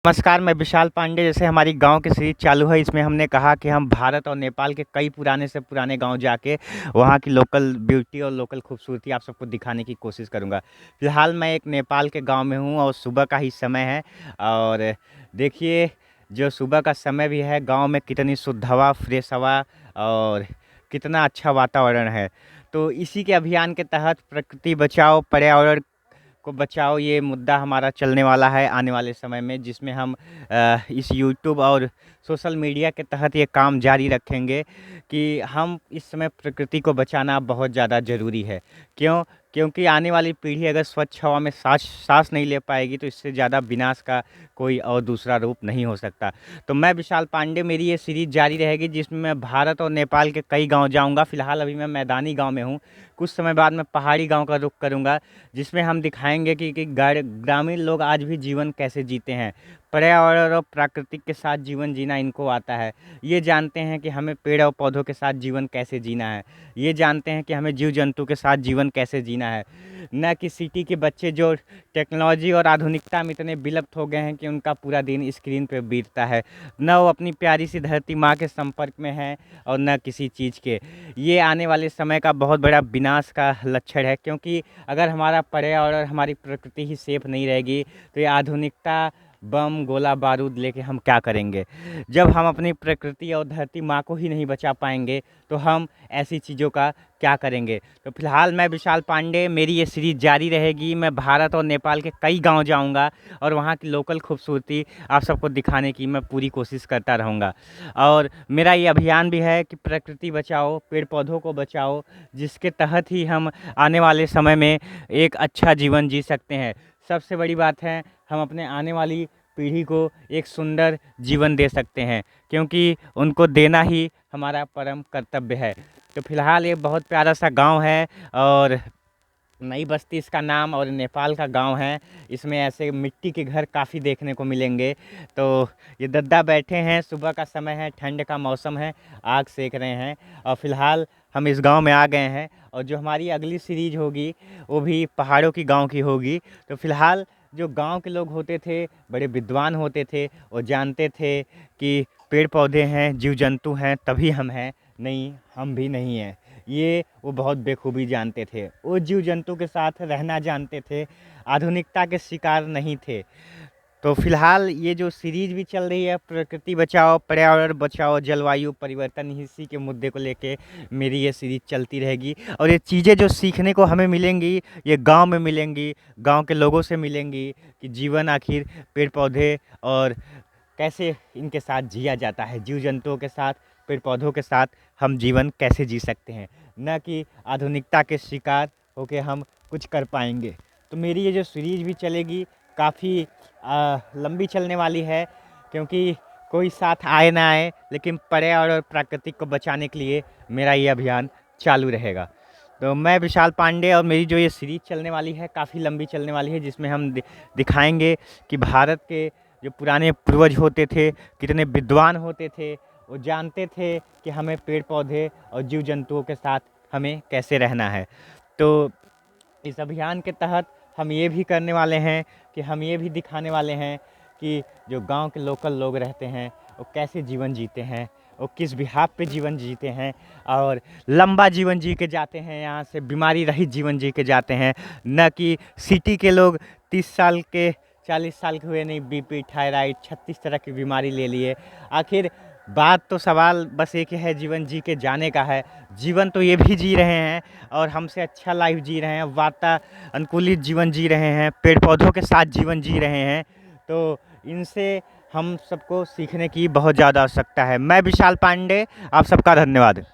नमस्कार, मैं विशाल पांडे। जैसे हमारी गाँव की सीरीज़ चालू है, इसमें हमने कहा कि हम भारत और नेपाल के कई पुराने से पुराने गाँव जाके वहाँ की लोकल ब्यूटी और लोकल खूबसूरती आप सबको दिखाने की कोशिश करूँगा। फ़िलहाल मैं एक नेपाल के गाँव में हूँ और सुबह का ही समय है और देखिए जो सुबह का समय भी है, गाँव में कितनी शुद्ध हवा, फ्रेश हवा और कितना अच्छा वातावरण है। तो इसी के अभियान के तहत प्रकृति बचाओ, पर्यावरण को बचाओ, ये मुद्दा हमारा चलने वाला है आने वाले समय में, जिसमें हम इस यूट्यूब और सोशल मीडिया के तहत ये काम जारी रखेंगे कि हम इस समय प्रकृति को बचाना बहुत ज़्यादा ज़रूरी है। क्यों? क्योंकि आने वाली पीढ़ी अगर स्वच्छ हवा में सांस नहीं ले पाएगी तो इससे ज़्यादा विनाश का कोई और दूसरा रूप नहीं हो सकता। तो मैं विशाल पांडे, मेरी ये सीरीज़ जारी रहेगी जिसमें मैं भारत और नेपाल के कई गांव जाऊंगा। फ़िलहाल अभी मैं मैदानी गांव में हूं, कुछ समय बाद मैं पहाड़ी गांव का रुख करूंगा, जिसमें हम दिखाएंगे कि ग्रामीण लोग आज भी जीवन कैसे जीते हैं। पर्यावरण और प्राकृतिक के साथ जीवन जीना इनको आता है। ये जानते हैं कि हमें पेड़ और पौधों के साथ जीवन कैसे जीना है। ये जानते हैं कि हमें जीव जंतु के साथ जीवन कैसे जीना है। न कि सिटी के बच्चे जो टेक्नोलॉजी और आधुनिकता में इतने विलुप्त हो गए हैं कि उनका पूरा दिन स्क्रीन पर बीतता है। न वो अपनी प्यारी सी धरती माँ के संपर्क में है और न किसी चीज़ के। ये आने वाले समय का बहुत बड़ा विनाश का लक्षण है, क्योंकि अगर हमारा पर्यावरण, हमारी प्रकृति ही सेफ नहीं रहेगी तो ये आधुनिकता, बम, गोला बारूद लेके हम क्या करेंगे। जब हम अपनी प्रकृति और धरती माँ को ही नहीं बचा पाएंगे तो हम ऐसी चीज़ों का क्या करेंगे। तो फिलहाल मैं विशाल पांडे, मेरी ये सीरीज़ जारी रहेगी। मैं भारत और नेपाल के कई गांव जाऊंगा और वहाँ की लोकल खूबसूरती आप सबको दिखाने की मैं पूरी कोशिश करता रहूँगा। और मेरा ये अभियान भी है कि प्रकृति बचाओ, पेड़ पौधों को बचाओ, जिसके तहत ही हम आने वाले समय में एक अच्छा जीवन जी सकते हैं। सबसे बड़ी बात है, हम अपने आने वाली पीढ़ी को एक सुंदर जीवन दे सकते हैं, क्योंकि उनको देना ही हमारा परम कर्तव्य है। तो फिलहाल ये बहुत प्यारा सा गांव है और नई बस्ती इसका नाम, और नेपाल का गांव है। इसमें ऐसे मिट्टी के घर काफ़ी देखने को मिलेंगे। तो ये दद्दा बैठे हैं, सुबह का समय है, ठंड का मौसम है, आग सेक रहे हैं। और फिलहाल हम इस गांव में आ गए हैं और जो हमारी अगली सीरीज होगी वो भी पहाड़ों की गांव की होगी। तो फिलहाल जो गांव के लोग होते थे, बड़े विद्वान होते थे, वो जानते थे कि पेड़ पौधे हैं, जीव जंतु हैं, तभी हम हैं, नहीं हम भी नहीं हैं। ये वो बहुत बेखूबी जानते थे। वो जीव जंतु के साथ रहना जानते थे, आधुनिकता के शिकार नहीं थे। तो फिलहाल ये जो सीरीज भी चल रही है, प्रकृति बचाओ, पर्यावरण बचाओ, जलवायु परिवर्तन, इसी के मुद्दे को लेके मेरी ये सीरीज चलती रहेगी। और ये चीज़ें जो सीखने को हमें मिलेंगी, ये गांव में मिलेंगी, गांव के लोगों से मिलेंगी कि जीवन आखिर पेड़ पौधे और कैसे इनके साथ जिया जाता है, जीव जंतुओं के साथ, पेड़ पौधों के साथ हम जीवन कैसे जी सकते हैं, न कि आधुनिकता के शिकार होके हम कुछ कर पाएंगे। तो मेरी ये जो सीरीज भी चलेगी काफ़ी लंबी चलने वाली है, क्योंकि कोई साथ आए ना आए, लेकिन पर्यावरण और प्राकृतिक को बचाने के लिए मेरा ये अभियान चालू रहेगा। तो मैं विशाल पांडे और मेरी जो ये सीरीज चलने वाली है काफ़ी लंबी चलने वाली है, जिसमें हम दिखाएंगे कि भारत के जो पुराने पूर्वज होते थे कितने विद्वान होते थे। वो जानते थे कि हमें पेड़ पौधे और जीव जंतुओं के साथ हमें कैसे रहना है। तो इस अभियान के तहत हम ये भी करने वाले हैं कि हम ये भी दिखाने वाले हैं कि जो गांव के लोकल लोग रहते हैं वो कैसे जीवन जीते हैं, वो किस बिहाफ पे जीवन जीते हैं और लंबा जीवन जी के जाते हैं, यहाँ से बीमारी रहित जीवन जी के जाते हैं। न कि सिटी के लोग 30 साल के, 40 साल के हुए नहीं, बीपी, थायराइड, 36 तरह की बीमारी ले लिए। आखिर बात तो सवाल बस एक है, जीवन जी के जाने का है। जीवन तो ये भी जी रहे हैं और हमसे अच्छा लाइफ जी रहे हैं, वातानुकूलित जीवन जी रहे हैं, पेड़ पौधों के साथ जीवन जी रहे हैं। तो इनसे हम सबको सीखने की बहुत ज़्यादा आवश्यकता है। मैं विशाल पांडे, आप सबका धन्यवाद।